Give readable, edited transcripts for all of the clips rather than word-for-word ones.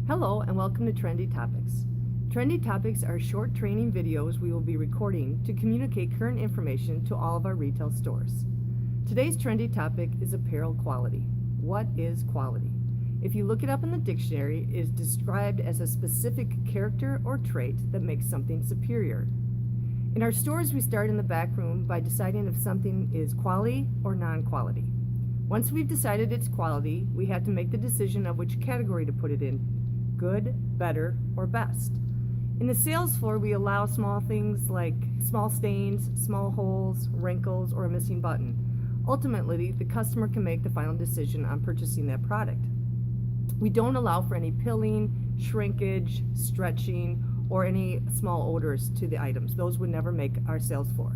Hello and welcome to Trendy Topics. Trendy Topics are short training videos we will be recording to communicate current information to all of our retail stores. Today's trendy topic is apparel quality. What is quality? If you look it up in the dictionary, it is described as a specific character or trait that makes something superior. In our stores, we start in the back room by deciding if something is quality or non-quality. Once we've decided it's quality, we have to make the decision of which category to put it in: good, better, or best. In the sales floor, we allow small things like small stains, small holes, wrinkles, or a missing button. Ultimately, the customer can make the final decision on purchasing that product. We don't allow for any pilling, shrinkage, stretching, or any small odors to the items. Those would never make our sales floor.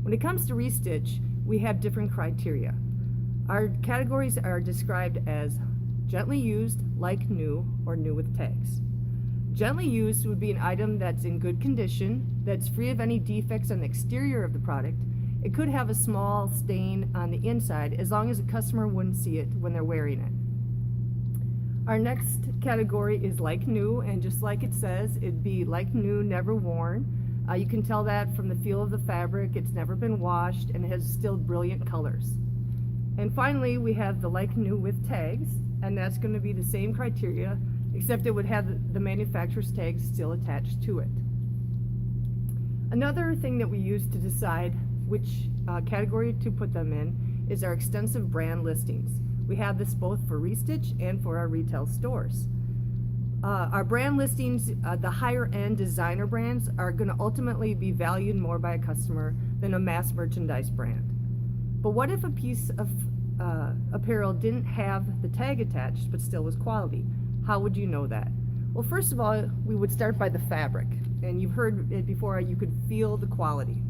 When it comes to restitch, we have different criteria. Our categories are described as gently used, like new, or new with tags. Gently used would be an item that's in good condition, that's free of any defects on the exterior of the product. It could have a small stain on the inside as long as the customer wouldn't see it when they're wearing it. Our next category is like new, and just like it says, it'd be like new, never worn. You can tell that from the feel of the fabric. It's never been washed and it has still brilliant colors. And finally, we have the like new with tags, and that's going to be the same criteria, except it would have the manufacturer's tags still attached to it. Another thing that we use to decide which category to put them in is our extensive brand listings. We have this both for Restitch and for our retail stores. Our brand listings, the higher end designer brands, are going to ultimately be valued more by a customer than a mass merchandise brand. But what if a piece of apparel didn't have the tag attached but still was quality? How would you know that? Well, first of all, we would start by the fabric, and you've heard it before, you could feel the quality.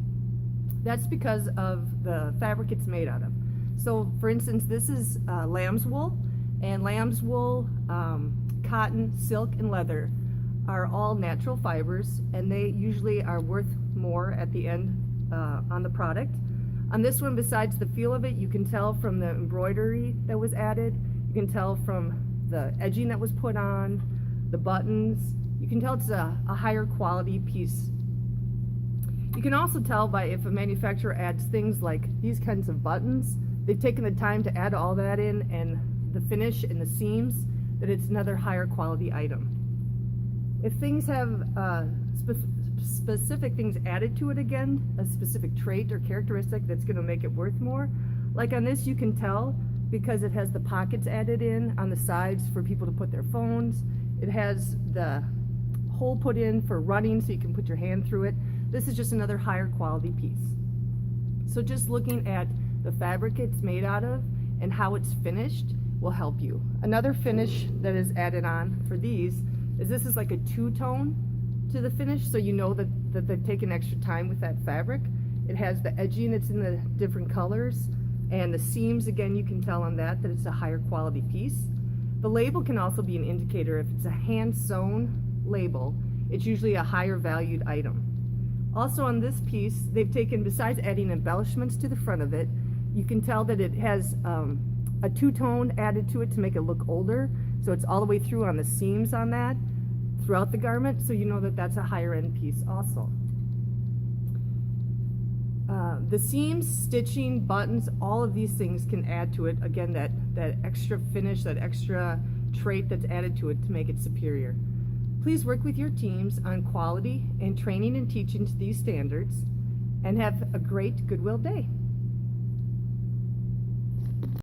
That's because of the fabric it's made out of. So for instance, this is lamb's wool, and lamb's wool, cotton, silk, and leather are all natural fibers, and they usually are worth more at the end on the product. On this one, besides the feel of it, you can tell from the embroidery that was added, you can tell from the edging that was put on, the buttons. You can tell it's a higher quality piece. You can also tell by if a manufacturer adds things like these kinds of buttons, they've taken the time to add all that in, and the finish and the seams, that it's another higher quality item. If things have specific things added to it, again, a specific trait or characteristic that's going to make it worth more, like on this, you can tell because it has the pockets added in on the sides for people to put their phones. It has the hole put in for running so you can put your hand through it. This is just another higher quality piece. So just looking at the fabric it's made out of and how it's finished will help you. Another finish that is added on for these is this is like a two-tone to the finish, so you know that they've taken extra time with that fabric. It has the edging that's in the different colors, and the seams, again, you can tell on that it's a higher quality piece. The label can also be an indicator. If it's a hand-sewn label, it's usually a higher valued item. Also on this piece, they've taken, besides adding embellishments to the front of it, you can tell that it has a two-tone added to it to make it look older, so it's all the way through on the seams on that throughout the garment, so you know that that's a higher end piece also. The seams, stitching, buttons, all of these things can add to it, again, that extra finish, that extra trait that's added to it to make it superior. Please work with your teams on quality and training and teaching to these standards, and have a great Goodwill day.